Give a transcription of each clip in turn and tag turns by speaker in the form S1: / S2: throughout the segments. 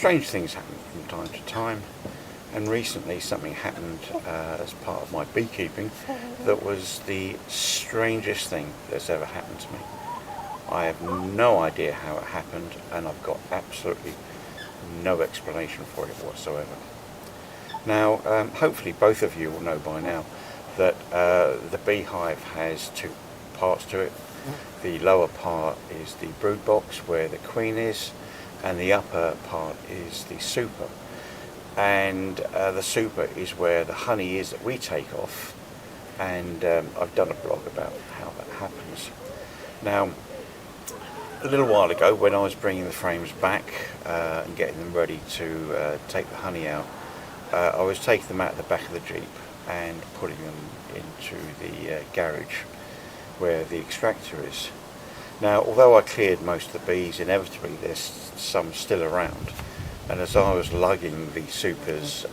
S1: strange things happen from time to time, and recently something happened as part of my beekeeping that was the strangest thing that's ever happened to me. I have no idea how it happened, and I've got absolutely no explanation for it whatsoever. Now, hopefully both of you will know by now that the beehive has two parts to it. The lower part is the brood box where the queen is, and the upper part is the super. And the super is where the honey is that we take off, and I've done a blog about how that happens. Now, a little while ago, when I was bringing the frames back and getting them ready to take the honey out, I was taking them out of the back of the Jeep and putting them into the garage where the extractor is. Now, although I cleared most of the bees, inevitably there's some still around, and as I was lugging the supers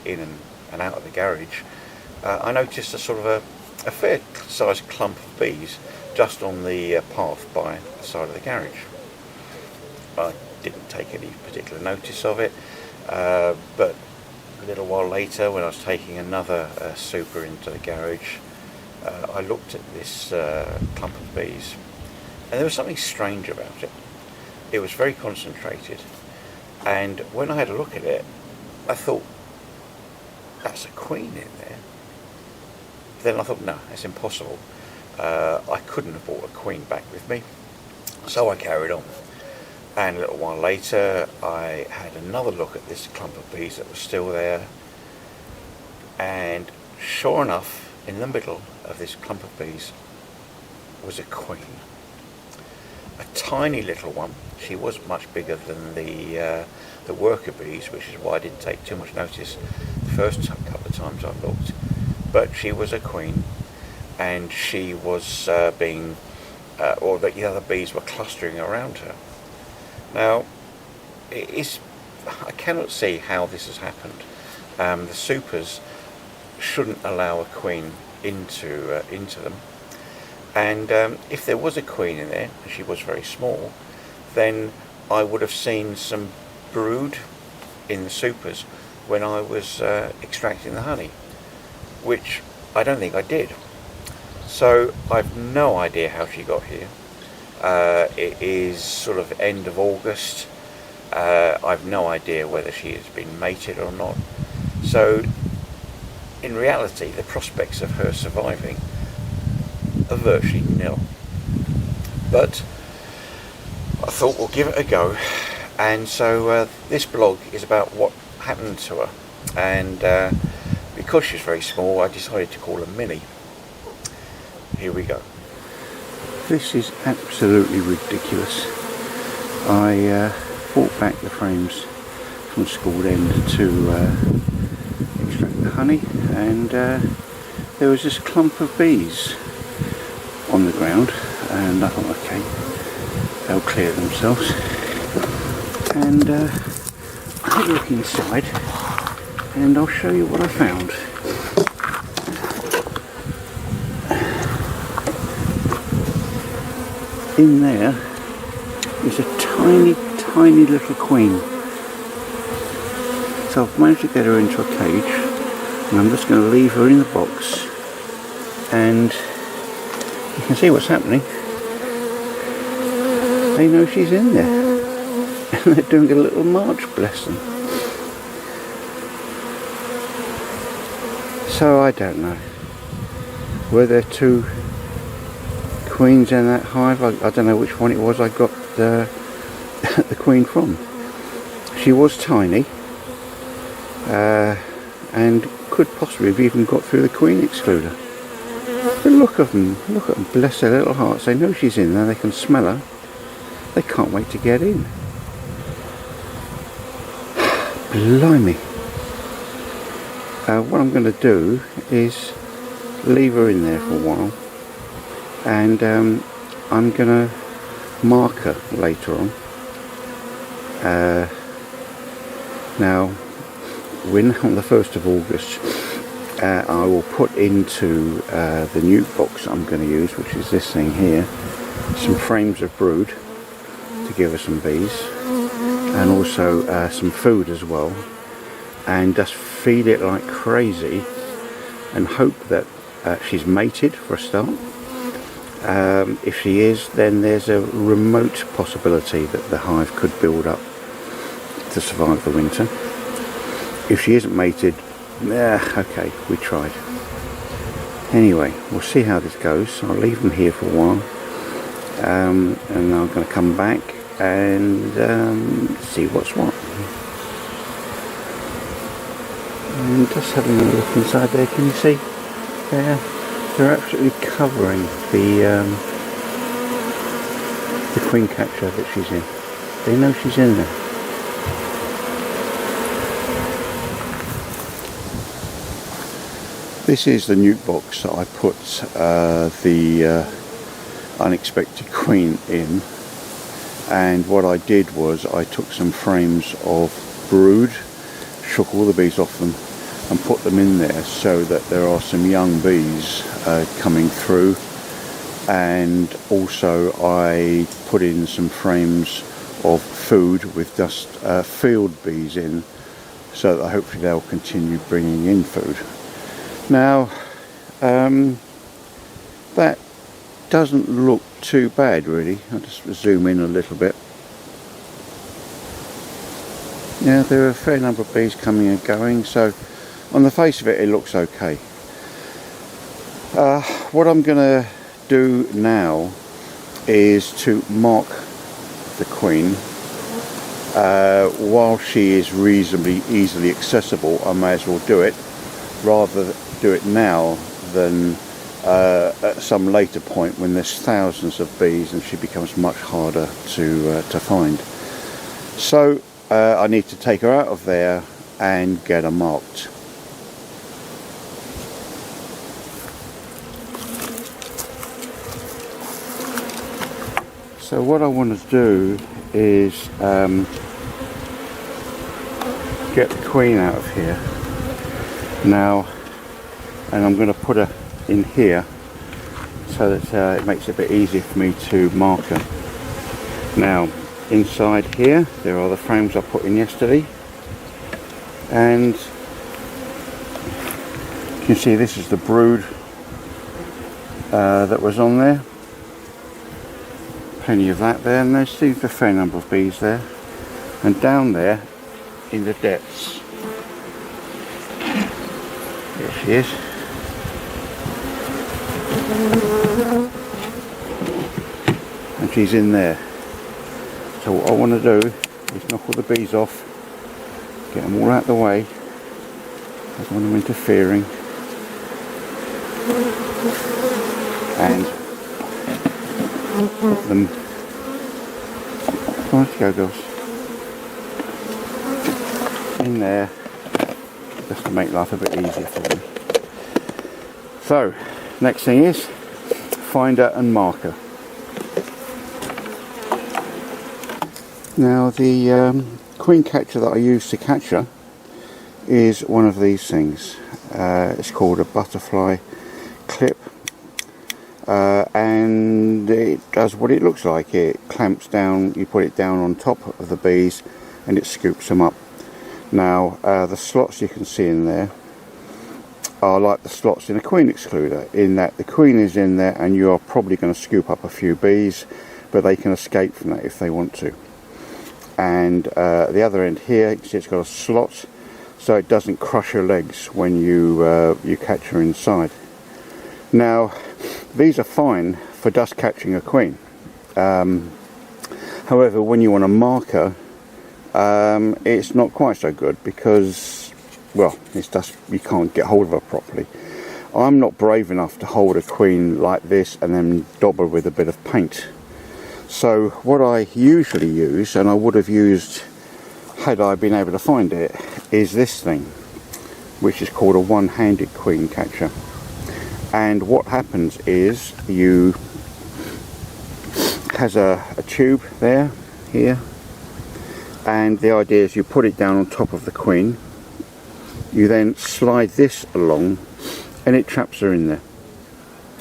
S1: in and out of the garage, I noticed a sort of a fair sized clump of bees just on the path by the side of the garage. I didn't take any particular notice of it, but a little while later, when I was taking another super into the garage, I looked at this clump of bees, and there was something strange about it. It was very concentrated, and when I had a look at it, I thought, that's a queen in there. Then I thought, no, that's impossible. I couldn't have brought a queen back with me, so I carried on. And a little while later, I had another look at this clump of bees that was still there, and sure enough, in the middle of this clump of bees was a queen. A tiny little one. She wasn't much bigger than the worker bees, which is why I didn't take too much notice the first couple of times I looked. But she was a queen, and she was or the other bees were clustering around her. Now, I cannot see how this has happened. The supers shouldn't allow a queen into them, and if there was a queen in there, and she was very small, then I would have seen some brood in the supers when I was extracting the honey, which I don't think I did. So I've no idea how she got here. It is sort of end of August. I've no idea whether she has been mated or not. So in reality, the prospects of her surviving are virtually nil. But I thought we'll give it a go. And so this blog is about what happened to her. And because she's very small, I decided to call her Minnie. Here we go. This is absolutely ridiculous. I brought back the frames from school end to extract the honey, and there was this clump of bees on the ground, and I thought, okay, they'll clear themselves. And I had a look inside, and I'll show you what I found. In there is a tiny little queen. So I've managed to get her into a cage, and I'm just going to leave her in the box, and you can see what's happening. They know she's in there, and they're doing a little march, bless them. So I don't know. Were there two queens in that hive? I don't know which one it was I got the queen from. She was tiny, and could possibly have even got through the queen excluder. But look at them, bless their little hearts. They know she's in there, they can smell her. They can't wait to get in. Blimey. What I'm going to do is leave her in there for a while, and I'm going to mark her later on. Now, we're now on the 1st of August. I will put into the new box I'm going to use, which is this thing here, some frames of brood to give her some bees. and also some food as well, and just feed it like crazy and hope that she's mated for a start. If she is, then there's a remote possibility that the hive could build up to survive the winter. If she isn't mated, okay, we tried. Anyway, we'll see how this goes. I'll leave them here for a while, and I'm going to come back and see what's what. And just having a look inside there, can you see? They're absolutely covering the queen catcher that she's in. They know she's in there. This is the nuke box that I put the unexpected queen in, and what I did was I took some frames of brood, shook all the bees off them and put them in there so that there are some young bees coming through, and also I put in some frames of food with just field bees in, so that hopefully they'll continue bringing in food. Now that doesn't look too bad really. I'll just zoom in a little bit. Yeah, there are a fair number of bees coming and going, so on the face of it, it looks okay. What I'm going to do now is to mark the queen. While she is reasonably easily accessible, I may as well do it, rather do it now than at some later point when there's thousands of bees and she becomes much harder to find. So I need to take her out of there and get her marked. So what I want to do is get the queen out of here now, and I'm going to put her in here so that it makes it a bit easier for me to mark her. Now inside here there are the frames I put in yesterday, and you can see this is the brood that was on there. Plenty of that there, and there's a fair number of bees there. And down there in the depths, here she is. And she's in there. So what I want to do is knock all the bees off, get them all out of the way. I don't want them interfering. And put them, let's go girls, in there, just to make life a bit easier for them. So next thing is find her and mark her. Now the queen catcher that I use to catch her is one of these things. It's called a butterfly clip. And it does what it looks like. It clamps down, you put it down on top of the bees and it scoops them up. Now the slots you can see in there are like the slots in a queen excluder, in that the queen is in there and you are probably going to scoop up a few bees, but they can escape from that if they want to. And the other end here, you can see it's got a slot so it doesn't crush her legs when you catch her inside. Now these are fine for dust catching a queen. However, when you want to mark her, it's not quite so good because, well, it's just, you can't get hold of her properly. I'm not brave enough to hold a queen like this and then daub her with a bit of paint. So what I usually use, and I would have used had I been able to find it, is this thing, which is called a one-handed queen catcher. And what happens is has a tube there, here, and the idea is you put it down on top of the queen, you then slide this along and it traps her in there.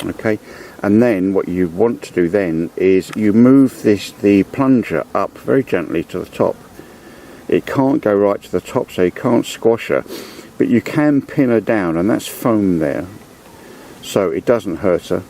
S1: Okay, and then what you want to do then is you move the plunger up very gently to the top, It can't go right to the top, so you can't squash her, but you can pin her down, and that's foam there, so it doesn't hurt her.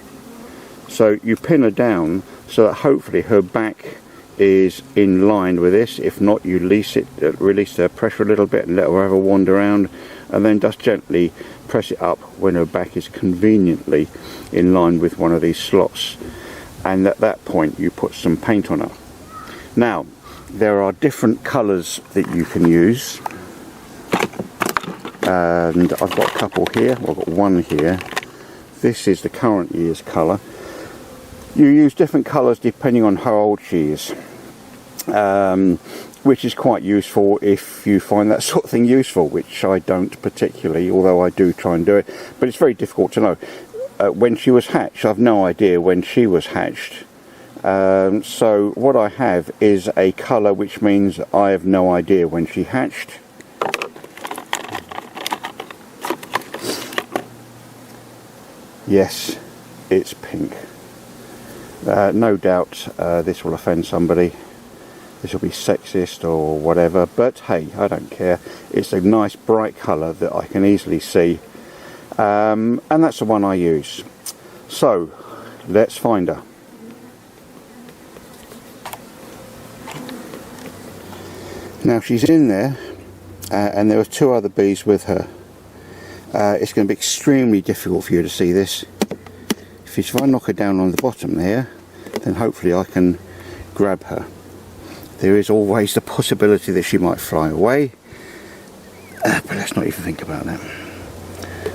S1: So you pin her down so that hopefully her back is in line with this. If not, you release the pressure a little bit and let her have a wander around, and then just gently press it up when her back is conveniently in line with one of these slots, and at that point you put some paint on her. Now there are different colours that you can use, and I've got a couple here. Well, I've got one here. This is the current year's colour. You use different colours depending on how old she is, which is quite useful if you find that sort of thing useful, which I don't particularly, although I do try and do it, but it's very difficult to know. When she was hatched, I've no idea when she was hatched, so what I have is a colour which means I have no idea when she hatched. Yes, it's pink. No doubt this will offend somebody. This will be sexist or whatever, but hey, I don't care. It's a nice bright colour that I can easily see, and that's the one I use. So let's find her. Now she's in there, and there are two other bees with her. It's going to be extremely difficult for you to see this. If I knock her down on the bottom there, then hopefully I can grab her. There is always the possibility that she might fly away, but let's not even think about that.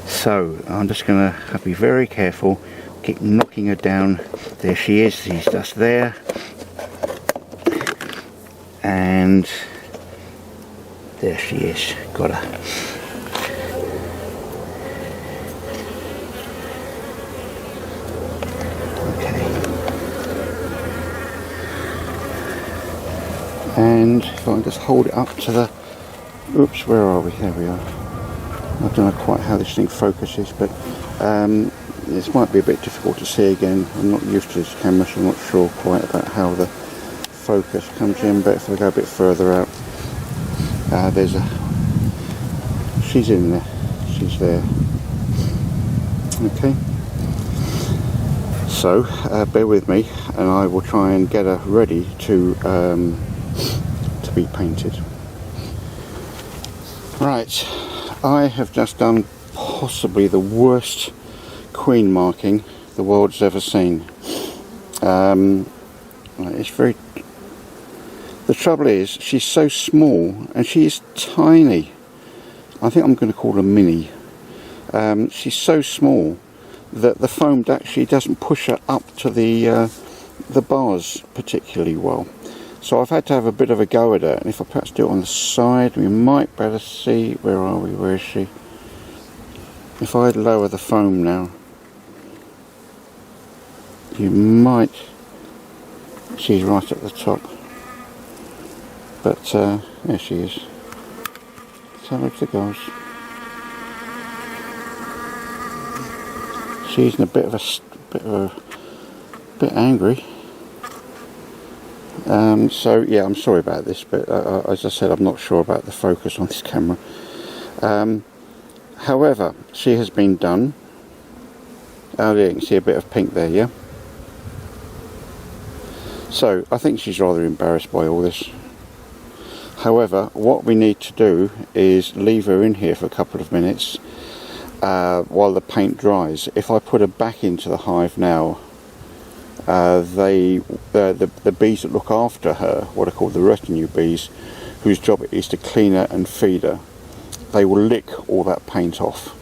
S1: So I'm just going to be very careful, keep knocking her down. There she is, she's just there, and there she is, got her. And if I can just hold it up to the, oops, where are we? There we are. I don't know quite how this thing focuses, but this might be a bit difficult to see again. I'm not used to this camera, so I'm not sure quite about how the focus comes in, but if I go a bit further out, she's in there, she's there. Okay, so bear with me and I will try and get her ready to be painted. Right, I have just done possibly the worst queen marking the world's ever seen. It's very, the trouble is she's so small and she is tiny. I think I'm going to call her Minnie. She's so small that the foam actually doesn't push her up to the bars particularly well. So I've had to have a bit of a go at her, and if I perhaps do it on the side, we might better see. Where are we? Where is she? If I lower the foam now, you might. She's right at the top, but there she is. Let's have a look at the girls. She's in a bit angry. So yeah, I'm sorry about this, but as I said, I'm not sure about the focus on this camera. However, she has been done. Oh yeah, you can see a bit of pink there, yeah? So I think she's rather embarrassed by all this. However, what we need to do is leave her in here for a couple of minutes while the paint dries. If I put her back into the hive now, the bees that look after her, what are called the retinue bees, whose job it is to clean her and feed her, they will lick all that paint off.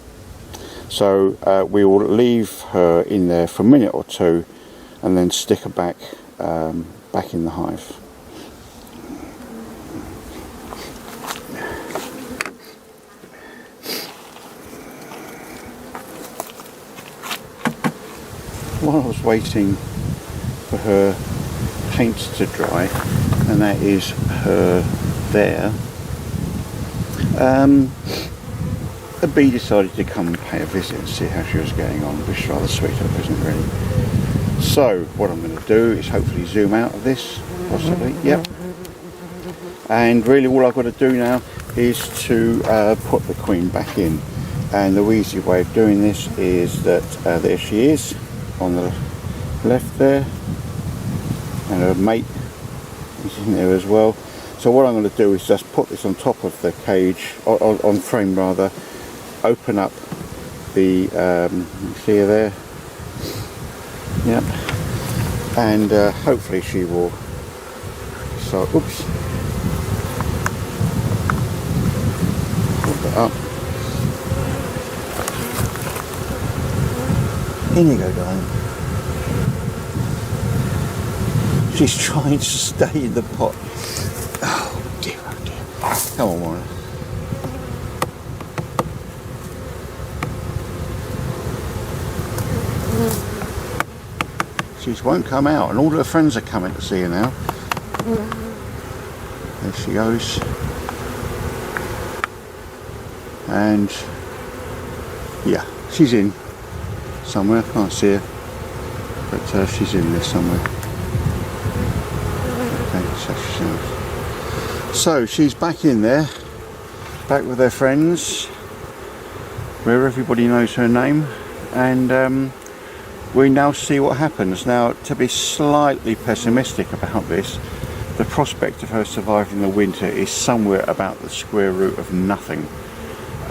S1: So we will leave her in there for a minute or two and then stick her back in the hive. While I was waiting for her paint to dry, and that is her there, the bee decided to come and pay a visit and see how she was getting on, which is rather sweet of her, isn't it really? So what I'm going to do is hopefully zoom out of this, possibly, yep. and really all I've got to do now is to put the queen back in. And the easy way of doing this is that there she is on the left there, and her mate is in there as well. So what I'm going to do is just put this on top of the cage, on frame rather, open up the see her there, yep, and hopefully she will start, oops, put that up. In you go, darling. She's trying to stay in the pot. Oh dear, oh dear. Come on, Warren. She just won't come out, and all her friends are coming to see her now. There she goes. And yeah, she's in somewhere. I can't see her, but she's in there somewhere. So she's back in there, back with her friends, where everybody knows her name, and we now see what happens. Now, to be slightly pessimistic about this, the prospect of her surviving the winter is somewhere about the square root of nothing.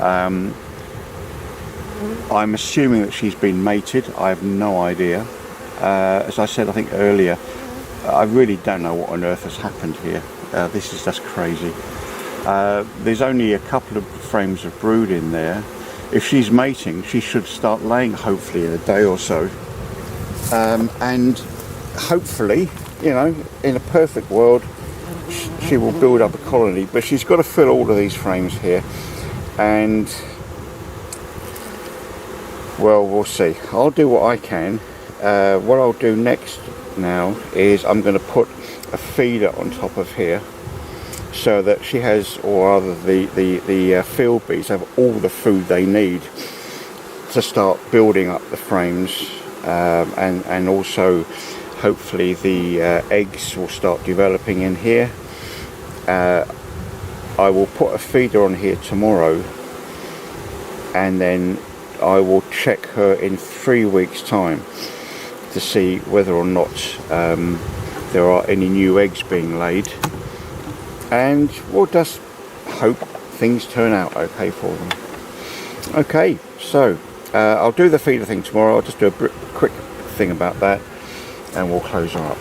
S1: I'm assuming that she's been mated. I have no idea. As I said, I think earlier, I really don't know what on earth has happened here. This is just crazy. There's only a couple of frames of brood in there. If she's mating, she should start laying hopefully in a day or so. And hopefully, you know, in a perfect world, she will build up a colony. But she's got to fill all of these frames here. And, well, we'll see. I'll do what I can. What I'll do next now is I'm going to put a feeder on top of here, so that she has, or rather the field bees have all the food they need to start building up the frames, and also hopefully the eggs will start developing in here. I will put a feeder on here tomorrow, and then I will check her in 3 weeks time to see whether or not there are any new eggs being laid, and we'll just hope things turn out okay for them. Okay, so I'll do the feeder thing tomorrow. I'll just do a quick thing about that, and we'll close her up.